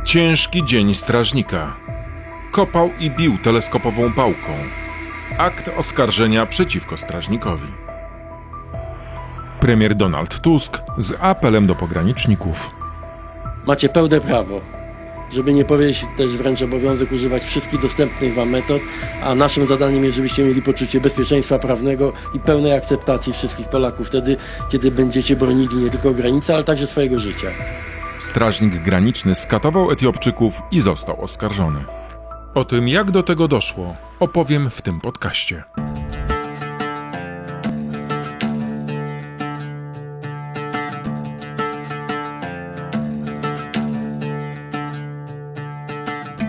Ciężki dzień strażnika. Kopał i bił teleskopową pałką. Akt oskarżenia przeciwko strażnikowi. Premier Donald Tusk z apelem do pograniczników. Macie pełne prawo, żeby nie powiedzieć też wręcz obowiązek używać wszystkich dostępnych wam metod, a naszym zadaniem jest, żebyście mieli poczucie bezpieczeństwa prawnego i pełnej akceptacji wszystkich Polaków wtedy, kiedy będziecie bronili nie tylko granicy, ale także swojego życia. Strażnik graniczny skatował Etiopczyków i został oskarżony. O tym, jak do tego doszło, opowiem w tym podcaście.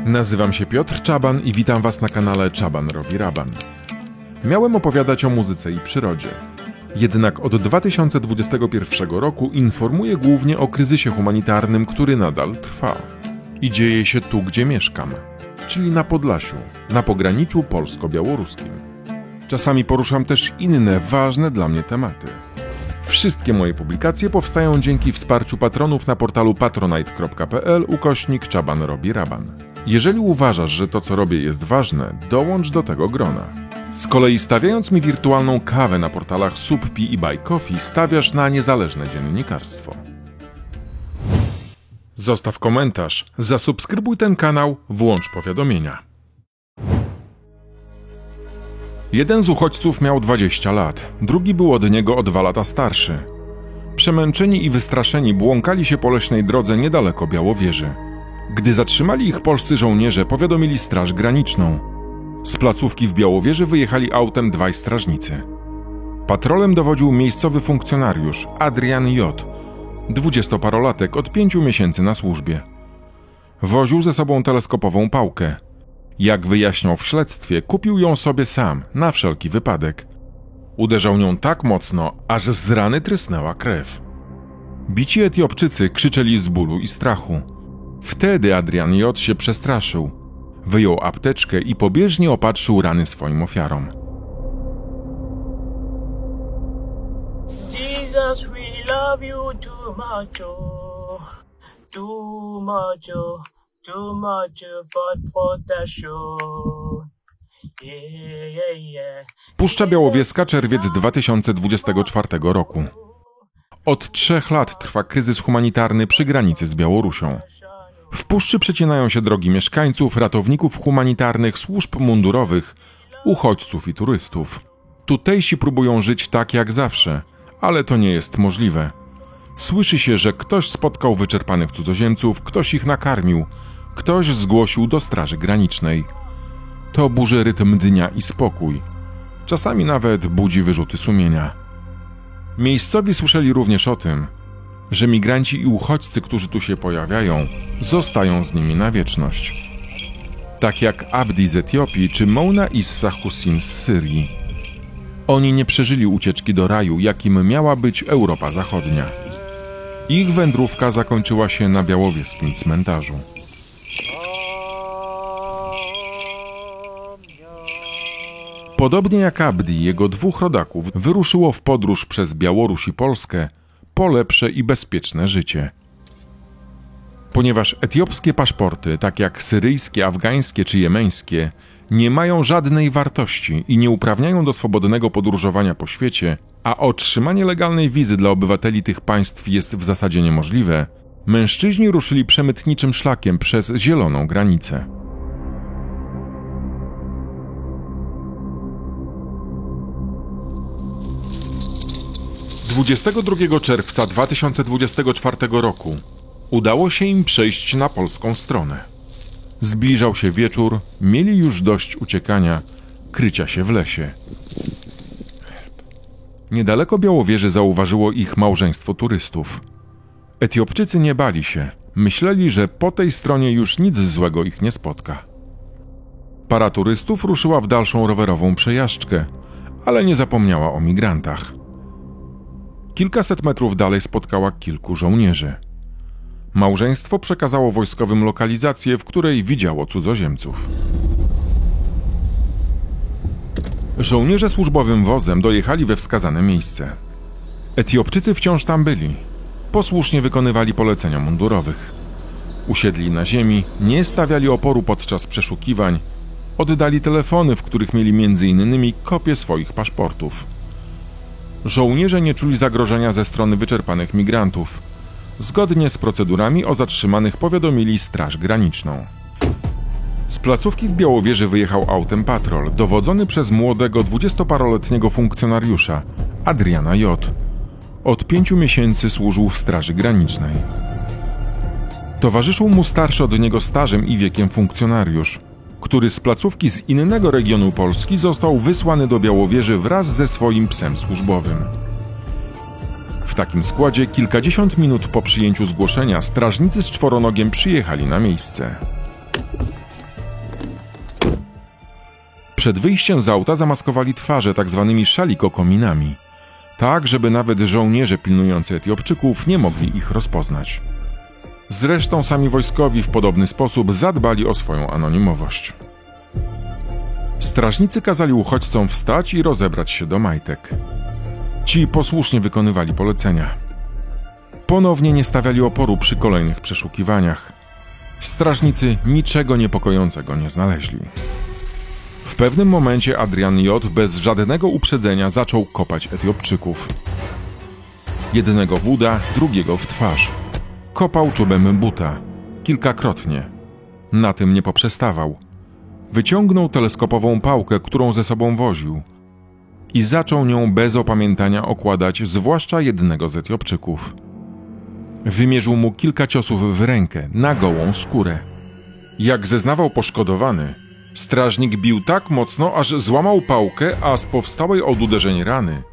Nazywam się Piotr Czaban i witam Was na kanale Czaban robi raban. Miałem opowiadać o muzyce i przyrodzie. Jednak od 2021 roku informuję głównie o kryzysie humanitarnym, który nadal trwa. I dzieje się tu, gdzie mieszkam, czyli na Podlasiu, na pograniczu polsko-białoruskim. Czasami poruszam też inne, ważne dla mnie tematy. Wszystkie moje publikacje powstają dzięki wsparciu patronów na portalu patronite.pl/Czaban robi raban. Jeżeli uważasz, że to, co robię, jest ważne, dołącz do tego grona. Z kolei stawiając mi wirtualną kawę na portalach Subpi i Buy Coffee, stawiasz na niezależne dziennikarstwo. Zostaw komentarz, zasubskrybuj ten kanał, włącz powiadomienia. Jeden z uchodźców miał 20 lat, drugi był od niego o 2 lata starszy. Przemęczeni i wystraszeni błąkali się po leśnej drodze niedaleko Białowieży. Gdy zatrzymali ich polscy żołnierze, powiadomili Straż Graniczną. Z placówki w Białowieży wyjechali autem 2 strażnicy. Patrolem dowodził miejscowy funkcjonariusz Adrian J., 20-parolatek od 5 miesięcy na służbie. Woził ze sobą teleskopową pałkę. Jak wyjaśniał w śledztwie, kupił ją sobie sam, na wszelki wypadek. Uderzał nią tak mocno, aż z rany trysnęła krew. Bici Etiopczycy krzyczeli z bólu i strachu. Wtedy Adrian J. się przestraszył. Wyjął apteczkę i pobieżnie opatrzył rany swoim ofiarom. Jesus, we love you too much, too much, too much for the show. Yeah, yeah, yeah. Puszcza Białowieska, czerwiec 2024 roku. Od 3 lat trwa kryzys humanitarny przy granicy z Białorusią. W puszczy przecinają się drogi mieszkańców, ratowników humanitarnych, służb mundurowych, uchodźców i turystów. Tutejsi próbują żyć tak jak zawsze, ale to nie jest możliwe. Słyszy się, że ktoś spotkał wyczerpanych cudzoziemców, ktoś ich nakarmił, ktoś zgłosił do Straży Granicznej. To burzy rytm dnia i spokój. Czasami nawet budzi wyrzuty sumienia. Miejscowi słyszeli również o tym, że migranci i uchodźcy, którzy tu się pojawiają, zostają z nimi na wieczność. Tak jak Abdi z Etiopii czy Mouna Issa Hussein z Syrii. Oni nie przeżyli ucieczki do raju, jakim miała być Europa Zachodnia. Ich wędrówka zakończyła się na białowieskim cmentarzu. Podobnie jak Abdi, jego 2 rodaków wyruszyło w podróż przez Białoruś i Polskę po lepsze i bezpieczne życie. Ponieważ etiopskie paszporty, tak jak syryjskie, afgańskie czy jemeńskie, nie mają żadnej wartości i nie uprawniają do swobodnego podróżowania po świecie, a otrzymanie legalnej wizy dla obywateli tych państw jest w zasadzie niemożliwe, mężczyźni ruszyli przemytniczym szlakiem przez zieloną granicę. – 22 czerwca 2024 roku udało się im przejść na polską stronę. Zbliżał się wieczór, mieli już dość uciekania, krycia się w lesie. Niedaleko Białowieży zauważyło ich małżeństwo turystów. Etiopczycy nie bali się, myśleli, że po tej stronie już nic złego ich nie spotka. Para turystów ruszyła w dalszą rowerową przejażdżkę, ale nie zapomniała o migrantach. Kilkaset metrów dalej spotkała kilku żołnierzy. Małżeństwo przekazało wojskowym lokalizację, w której widziało cudzoziemców. Żołnierze służbowym wozem dojechali we wskazane miejsce. Etiopczycy wciąż tam byli. Posłusznie wykonywali polecenia mundurowych. Usiedli na ziemi, nie stawiali oporu podczas przeszukiwań, oddali telefony, w których mieli m.in. kopie swoich paszportów. Żołnierze nie czuli zagrożenia ze strony wyczerpanych migrantów. Zgodnie z procedurami o zatrzymanych powiadomili Straż Graniczną. Z placówki w Białowieży wyjechał autem patrol, dowodzony przez młodego 20-paroletniego funkcjonariusza, Adriana J. Od 5 miesięcy służył w Straży Granicznej. Towarzyszył mu starszy od niego stażem i wiekiem funkcjonariusz, który z placówki z innego regionu Polski został wysłany do Białowieży wraz ze swoim psem służbowym. W takim składzie kilkadziesiąt minut po przyjęciu zgłoszenia strażnicy z czworonogiem przyjechali na miejsce. Przed wyjściem z auta zamaskowali twarze tzw. szalikokominami, tak żeby nawet żołnierze pilnujący Etiopczyków nie mogli ich rozpoznać. Zresztą sami wojskowi w podobny sposób zadbali o swoją anonimowość. Strażnicy kazali uchodźcom wstać i rozebrać się do majtek. Ci posłusznie wykonywali polecenia. Ponownie nie stawiali oporu przy kolejnych przeszukiwaniach. Strażnicy niczego niepokojącego nie znaleźli. W pewnym momencie Adrian J. bez żadnego uprzedzenia zaczął kopać Etiopczyków. Jednego w uda, drugiego w twarz. Kopał czubem buta. Kilkakrotnie. Na tym nie poprzestawał. Wyciągnął teleskopową pałkę, którą ze sobą woził, i zaczął nią bez opamiętania okładać zwłaszcza jednego z Etiopczyków. Wymierzył mu kilka ciosów w rękę, na gołą skórę. Jak zeznawał poszkodowany, strażnik bił tak mocno, aż złamał pałkę, a z powstałej od uderzeń rany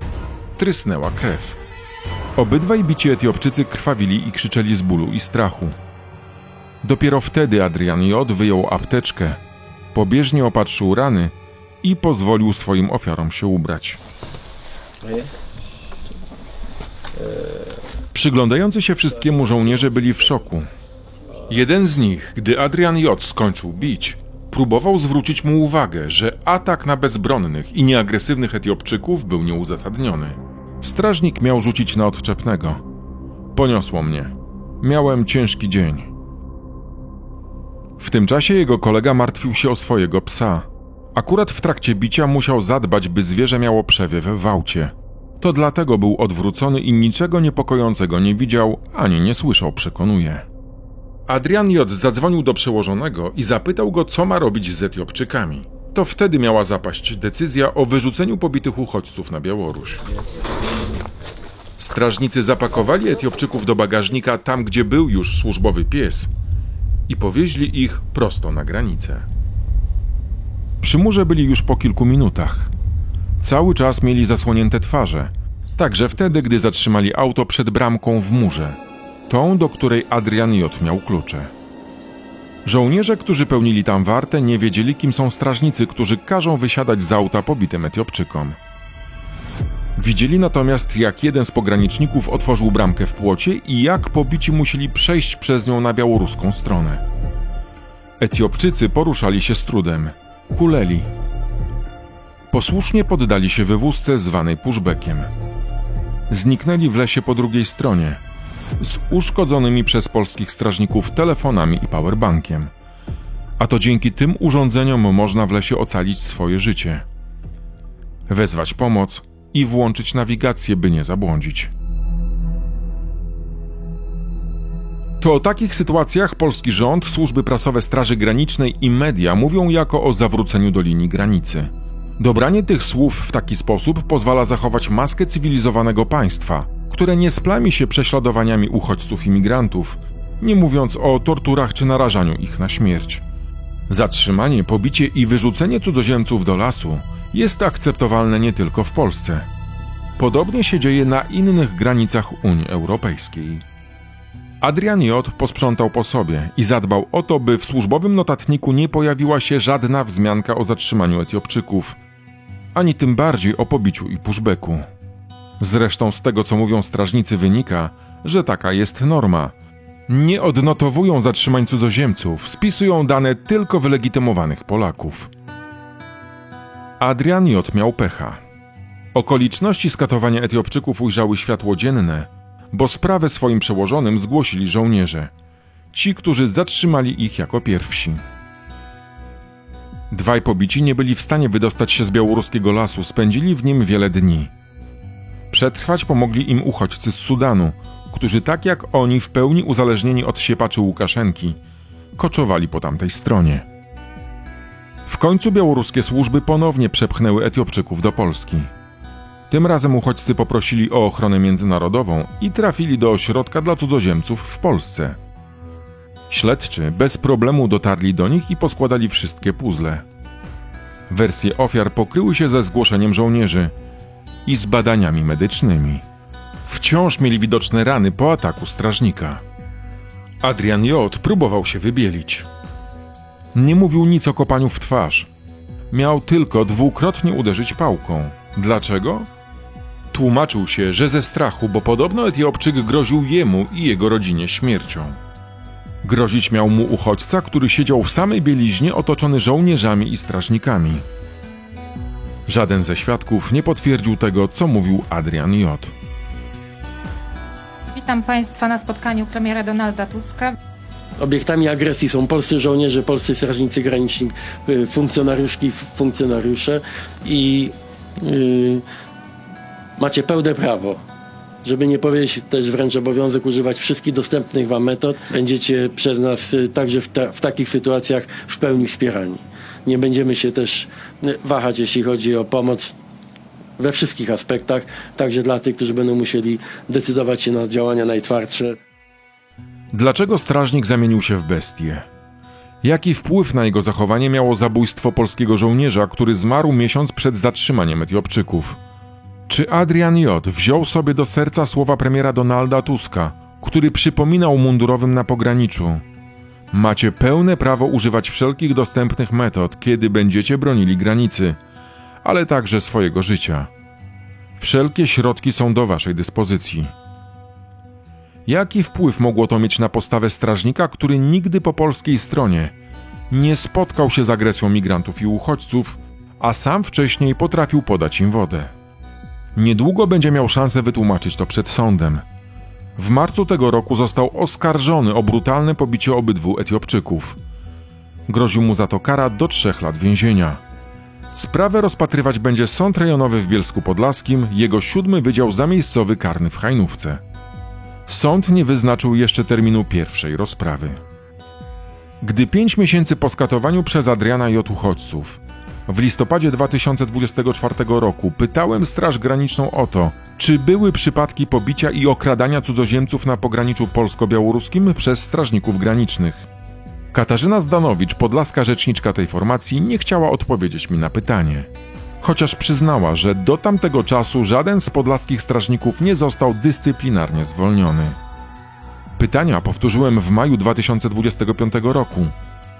trysnęła krew. Obydwaj bici Etiopczycy krwawili i krzyczeli z bólu i strachu. Dopiero wtedy Adrian J. wyjął apteczkę, pobieżnie opatrzył rany i pozwolił swoim ofiarom się ubrać. Przyglądający się wszystkiemu żołnierze byli w szoku. Jeden z nich, gdy Adrian J. skończył bić, próbował zwrócić mu uwagę, że atak na bezbronnych i nieagresywnych Etiopczyków był nieuzasadniony. Strażnik miał rzucić na odczepnego. Poniosło mnie. Miałem ciężki dzień. W tym czasie jego kolega martwił się o swojego psa. Akurat w trakcie bicia musiał zadbać, by zwierzę miało przewiew w aucie. To dlatego był odwrócony i niczego niepokojącego nie widział, ani nie słyszał, przekonuje. Adrian J. zadzwonił do przełożonego i zapytał go, co ma robić z Etiopczykami. To wtedy miała zapaść decyzja o wyrzuceniu pobitych uchodźców na Białoruś. Strażnicy zapakowali Etiopczyków do bagażnika tam, gdzie był już służbowy pies, i powieźli ich prosto na granicę. Przy murze byli już po kilku minutach. Cały czas mieli zasłonięte twarze, także wtedy, gdy zatrzymali auto przed bramką w murze, tą, do której Adrian J. miał klucze. Żołnierze, którzy pełnili tam wartę, nie wiedzieli, kim są strażnicy, którzy każą wysiadać z auta pobitym Etiopczykom. Widzieli natomiast, jak jeden z pograniczników otworzył bramkę w płocie i jak pobici musieli przejść przez nią na białoruską stronę. Etiopczycy poruszali się z trudem, kuleli. Posłusznie poddali się wywózce zwanej pushbackiem. Zniknęli w lesie po drugiej stronie, z uszkodzonymi przez polskich strażników telefonami i powerbankiem. A to dzięki tym urządzeniom można w lesie ocalić swoje życie, wezwać pomoc i włączyć nawigację, by nie zabłądzić. To o takich sytuacjach polski rząd, służby prasowe Straży Granicznej i media mówią jako o zawróceniu do linii granicy. Dobranie tych słów w taki sposób pozwala zachować maskę cywilizowanego państwa, które nie splami się prześladowaniami uchodźców i migrantów, nie mówiąc o torturach czy narażaniu ich na śmierć. Zatrzymanie, pobicie i wyrzucenie cudzoziemców do lasu jest akceptowalne nie tylko w Polsce. Podobnie się dzieje na innych granicach Unii Europejskiej. Adrian J. posprzątał po sobie i zadbał o to, by w służbowym notatniku nie pojawiła się żadna wzmianka o zatrzymaniu Etiopczyków, ani tym bardziej o pobiciu i pushbacku. Zresztą z tego, co mówią strażnicy, wynika, że taka jest norma. Nie odnotowują zatrzymań cudzoziemców, spisują dane tylko wylegitymowanych Polaków. Adrian J. miał pecha. Okoliczności skatowania Etiopczyków ujrzały światło dzienne, bo sprawę swoim przełożonym zgłosili żołnierze. ci, którzy zatrzymali ich jako pierwsi. Dwaj pobici nie byli w stanie wydostać się z białoruskiego lasu, spędzili w nim wiele dni. Przetrwać pomogli im uchodźcy z Sudanu, którzy tak jak oni, w pełni uzależnieni od siepaczy Łukaszenki, koczowali po tamtej stronie. W końcu białoruskie służby ponownie przepchnęły Etiopczyków do Polski. Tym razem uchodźcy poprosili o ochronę międzynarodową i trafili do ośrodka dla cudzoziemców w Polsce. Śledczy bez problemu dotarli do nich i poskładali wszystkie puzzle. Wersje ofiar pokryły się ze zgłoszeniem żołnierzy i z badaniami medycznymi. Wciąż mieli widoczne rany po ataku strażnika. Adrian J. próbował się wybielić. Nie mówił nic o kopaniu w twarz. Miał tylko dwukrotnie uderzyć pałką. Dlaczego? Tłumaczył się, że ze strachu, bo podobno Etiopczyk groził jemu i jego rodzinie śmiercią. Grozić miał mu uchodźca, który siedział w samej bieliźnie otoczony żołnierzami i strażnikami. Żaden ze świadków nie potwierdził tego, co mówił Adrian J. Witam Państwa na spotkaniu premiera Donalda Tuska. Obiektami agresji są polscy żołnierze, polscy strażnicy graniczni, funkcjonariuszki, funkcjonariusze i macie pełne prawo, żeby nie powiedzieć też wręcz obowiązek, używać wszystkich dostępnych wam metod. Będziecie przez nas także w takich sytuacjach w pełni wspierani. Nie będziemy się też wahać, jeśli chodzi o pomoc we wszystkich aspektach, także dla tych, którzy będą musieli decydować się na działania najtwardsze. Dlaczego strażnik zamienił się w bestię? Jaki wpływ na jego zachowanie miało zabójstwo polskiego żołnierza, który zmarł miesiąc przed zatrzymaniem Etiopczyków? Czy Adrian J. wziął sobie do serca słowa premiera Donalda Tuska, który przypominał mundurowym na pograniczu: macie pełne prawo używać wszelkich dostępnych metod, kiedy będziecie bronili granicy, ale także swojego życia. Wszelkie środki są do waszej dyspozycji. Jaki wpływ mogło to mieć na postawę strażnika, który nigdy po polskiej stronie nie spotkał się z agresją migrantów i uchodźców, a sam wcześniej potrafił podać im wodę? Niedługo będzie miał szansę wytłumaczyć to przed sądem. W marcu tego roku został oskarżony o brutalne pobicie obydwu Etiopczyków. Groził mu za to kara do 3 lat więzienia. Sprawę rozpatrywać będzie Sąd Rejonowy w Bielsku Podlaskim, jego 7. Wydział Zamiejscowy Karny w Hajnówce. Sąd nie wyznaczył jeszcze terminu pierwszej rozprawy. Gdy 5 miesięcy po skatowaniu przez Adriana J. uchodźców, w listopadzie 2024 roku pytałem Straż Graniczną o to, czy były przypadki pobicia i okradania cudzoziemców na pograniczu polsko-białoruskim przez strażników granicznych. Katarzyna Zdanowicz, podlaska rzeczniczka tej formacji, nie chciała odpowiedzieć mi na pytanie. Chociaż przyznała, że do tamtego czasu żaden z podlaskich strażników nie został dyscyplinarnie zwolniony. Pytania powtórzyłem w maju 2025 roku,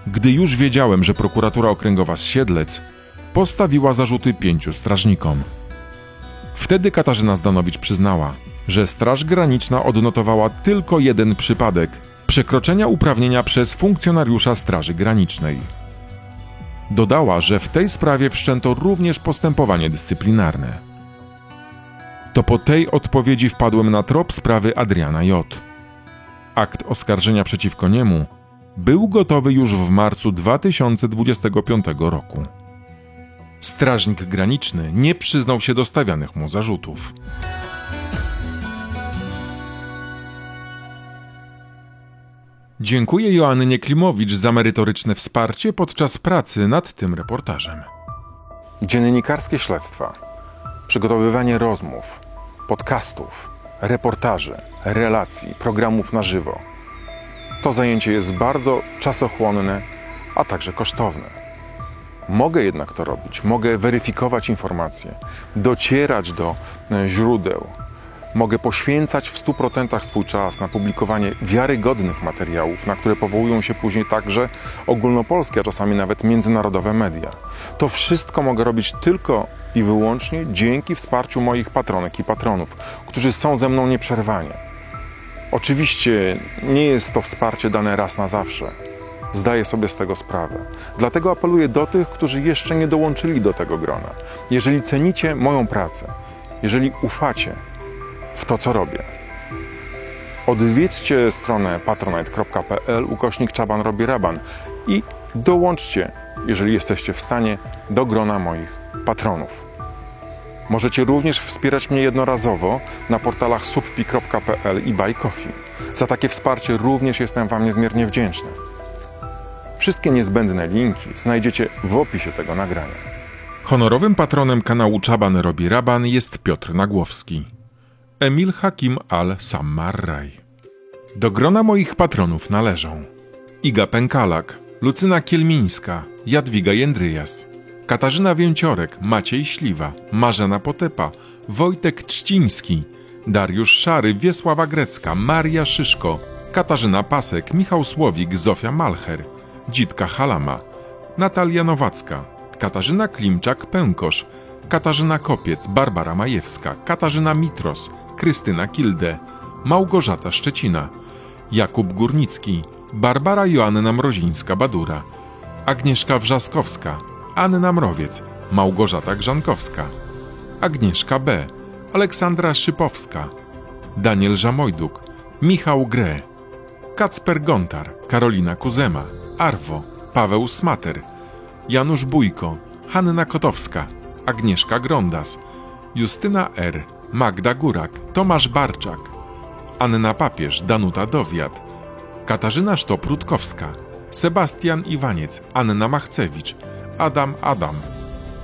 gdy już wiedziałem, że prokuratura okręgowa z Siedlec postawiła zarzuty 5 strażnikom. Wtedy Katarzyna Zdanowicz przyznała, że Straż Graniczna odnotowała tylko 1 przypadek przekroczenia uprawnienia przez funkcjonariusza Straży Granicznej. Dodała, że w tej sprawie wszczęto również postępowanie dyscyplinarne. To po tej odpowiedzi wpadłem na trop sprawy Adriana J. Akt oskarżenia przeciwko niemu był gotowy już w marcu 2025 roku. Strażnik graniczny nie przyznał się do stawianych mu zarzutów. Dziękuję Joannie Klimowicz za merytoryczne wsparcie podczas pracy nad tym reportażem. Dziennikarskie śledztwa, przygotowywanie rozmów, podcastów, reportaży, relacji, programów na żywo. To zajęcie jest bardzo czasochłonne, a także kosztowne. Mogę jednak to robić, mogę weryfikować informacje, docierać do źródeł. Mogę poświęcać w 100% swój czas na publikowanie wiarygodnych materiałów, na które powołują się później także ogólnopolskie, a czasami nawet międzynarodowe media. To wszystko mogę robić tylko i wyłącznie dzięki wsparciu moich patronek i patronów, którzy są ze mną nieprzerwanie. Oczywiście nie jest to wsparcie dane raz na zawsze. Zdaję sobie z tego sprawę. Dlatego apeluję do tych, którzy jeszcze nie dołączyli do tego grona. Jeżeli cenicie moją pracę, jeżeli ufacie w to, co robię, Odwiedźcie stronę patronite.pl/Czaban robi raban i dołączcie, jeżeli jesteście w stanie, do grona moich patronów. Możecie również wspierać mnie jednorazowo na portalach subpi.pl i Buy Coffee. Za takie wsparcie również jestem Wam niezmiernie wdzięczny. Wszystkie niezbędne linki znajdziecie w opisie tego nagrania. Honorowym patronem kanału Czaban robi raban jest Piotr Nagłowski. Emil Hakim al-Sammarraj. Do grona moich patronów należą Iga Pękalak, Lucyna Kielmińska, Jadwiga Jędryjas, Katarzyna Więciorek, Maciej Śliwa, Marzena Potepa, Wojtek Trzciński, Dariusz Szary, Wiesława Grecka, Maria Szyszko, Katarzyna Pasek, Michał Słowik, Zofia Malcher, Dzitka Halama, Natalia Nowacka, Katarzyna Klimczak-Pękosz, Katarzyna Kopiec, Barbara Majewska, Katarzyna Mitros, Krystyna Kilde, Małgorzata Szczecina, Jakub Górnicki, Barbara Joanna Mrozińska-Badura, Agnieszka Wrzaskowska, Anna Mrowiec, Małgorzata Grzankowska, Agnieszka B., Aleksandra Szypowska, Daniel Żamojduk, Michał Gre, Kacper Gontar, Karolina Kuzema, Arwo, Paweł Smater, Janusz Bójko, Hanna Kotowska, Agnieszka Grondas, Justyna R., Magda Górak, Tomasz Barczak, Anna Papież, Danuta Dowiat, Katarzyna Sztop-Rutkowska, Sebastian Iwaniec, Anna Machcewicz, Adam,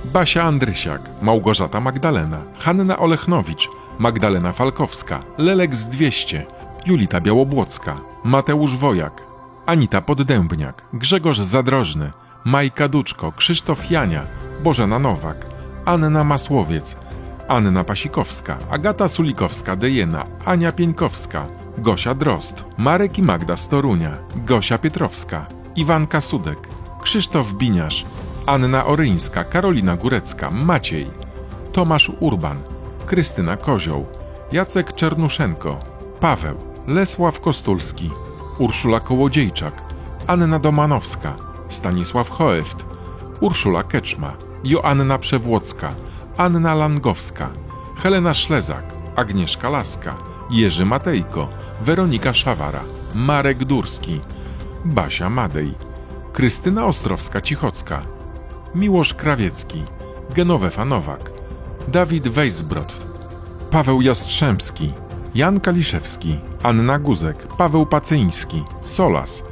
Basia Andrysiak, Małgorzata Magdalena, Hanna Olechnowicz, Magdalena Falkowska, Leleks 200, Julita Białobłocka, Mateusz Wojak, Anita Poddębniak, Grzegorz Zadrożny, Majka Duczko, Krzysztof Jania, Bożena Nowak, Anna Masłowiec, Anna Pasikowska, Agata Sulikowska-Dejena, Ania Pieńkowska, Gosia Drozd, Marek i Magda z Torunia, Gosia Pietrowska, Iwanka Sudek, Krzysztof Biniarz, Anna Oryńska, Karolina Górecka, Maciej, Tomasz Urban, Krystyna Kozioł, Jacek Czernuszenko, Paweł, Lesław Kostulski, Urszula Kołodziejczak, Anna Domanowska, Stanisław Choeft, Urszula Keczma, Joanna Przewłocka, Anna Langowska, Helena Szlezak, Agnieszka Laska, Jerzy Matejko, Weronika Szawara, Marek Durski, Basia Madej, Krystyna Ostrowska-Cichocka, Miłosz Krawiecki, Genowefa Nowak, Dawid Weisbrod, Paweł Jastrzębski, Jan Kaliszewski, Anna Guzek, Paweł Pacyński, Solas,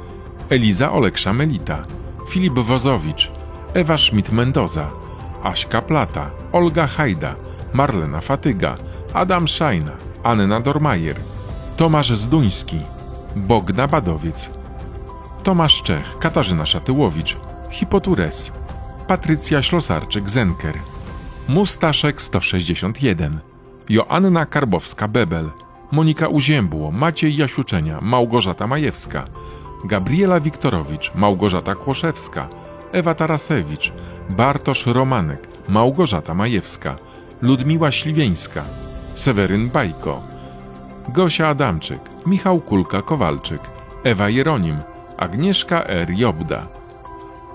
Eliza Oleksza-Melita, Filip Wozowicz, Ewa Schmidt-Mendoza, Aśka Plata, Olga Hajda, Marlena Fatyga, Adam Szajna, Anna Dormajer, Tomasz Zduński, Bogna Badowiec, Tomasz Czech, Katarzyna Szatyłowicz, Hipotures, Patrycja Ślosarczyk-Zenker, Mustaszek 161, Joanna Karbowska-Bebel, Monika Uziębło, Maciej Jasiuczenia, Małgorzata Majewska, Gabriela Wiktorowicz, Małgorzata Kłoszewska, Ewa Tarasewicz, Bartosz Romanek, Małgorzata Majewska, Ludmiła Śliwieńska, Seweryn Bajko, Gosia Adamczyk, Michał Kulka-Kowalczyk, Ewa Jeronim, Agnieszka R. Jobda,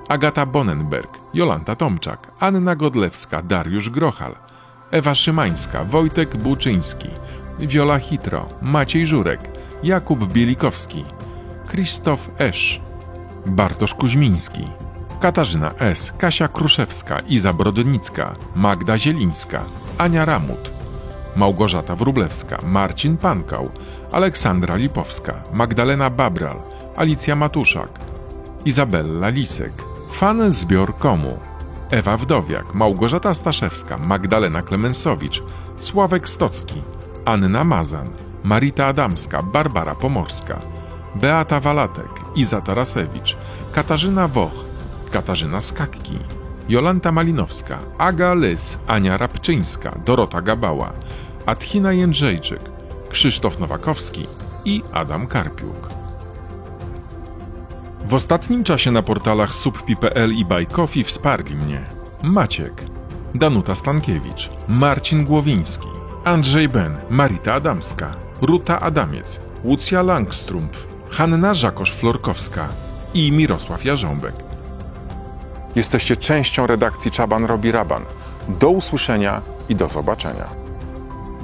Agata Bonenberg, Jolanta Tomczak, Anna Godlewska, Dariusz Grochal, Ewa Szymańska, Wojtek Buczyński, Wiola Hitro, Maciej Żurek, Jakub Bielikowski, Krzysztof Esz, Bartosz Kuźmiński, Katarzyna S., Kasia Kruszewska, Iza Brodnicka, Magda Zielińska, Ania Ramut, Małgorzata Wróblewska, Marcin Pankał, Aleksandra Lipowska, Magdalena Babral, Alicja Matuszak, Izabella Lisek, Fan Zbior Komu, Ewa Wdowiak, Małgorzata Staszewska, Magdalena Klemensowicz, Sławek Stocki, Anna Mazan, Marita Adamska, Barbara Pomorska, Beata Walatek, Iza Tarasewicz, Katarzyna Woch, Katarzyna Skakki, Jolanta Malinowska, Aga Lys, Ania Rabczyńska, Dorota Gabała, Adhina Jędrzejczyk, Krzysztof Nowakowski i Adam Karpiuk. W ostatnim czasie na portalach subpi.pl i Buy Coffee wsparli mnie Maciek, Danuta Stankiewicz, Marcin Głowiński, Andrzej Ben, Marita Adamska, Ruta Adamiec, Łucja Langstrumpf, Hanna Żakosz-Florkowska i Mirosław Jarząbek. Jesteście częścią redakcji Czaban robi raban. Do usłyszenia i do zobaczenia.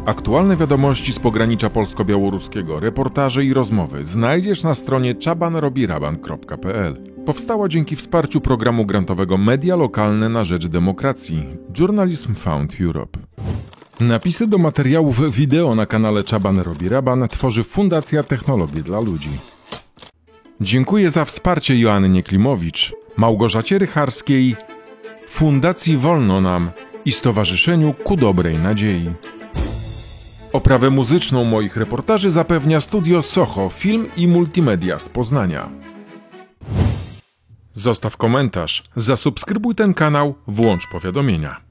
Aktualne wiadomości z pogranicza polsko-białoruskiego, reportaże i rozmowy znajdziesz na stronie czabanrobiraban.pl. Powstała dzięki wsparciu programu grantowego Media Lokalne na rzecz Demokracji Journalism Fund Europe. Napisy do materiałów wideo na kanale Czaban Robi Raban tworzy Fundacja Technologie dla Ludzi. Dziękuję za wsparcie Joannie Klimowicz, Małgorzacie Rycharskiej, Fundacji Wolno Nam i Stowarzyszeniu Ku Dobrej Nadziei. Oprawę muzyczną moich reportaży zapewnia Studio Soho Film i Multimedia z Poznania. Zostaw komentarz, zasubskrybuj ten kanał, włącz powiadomienia.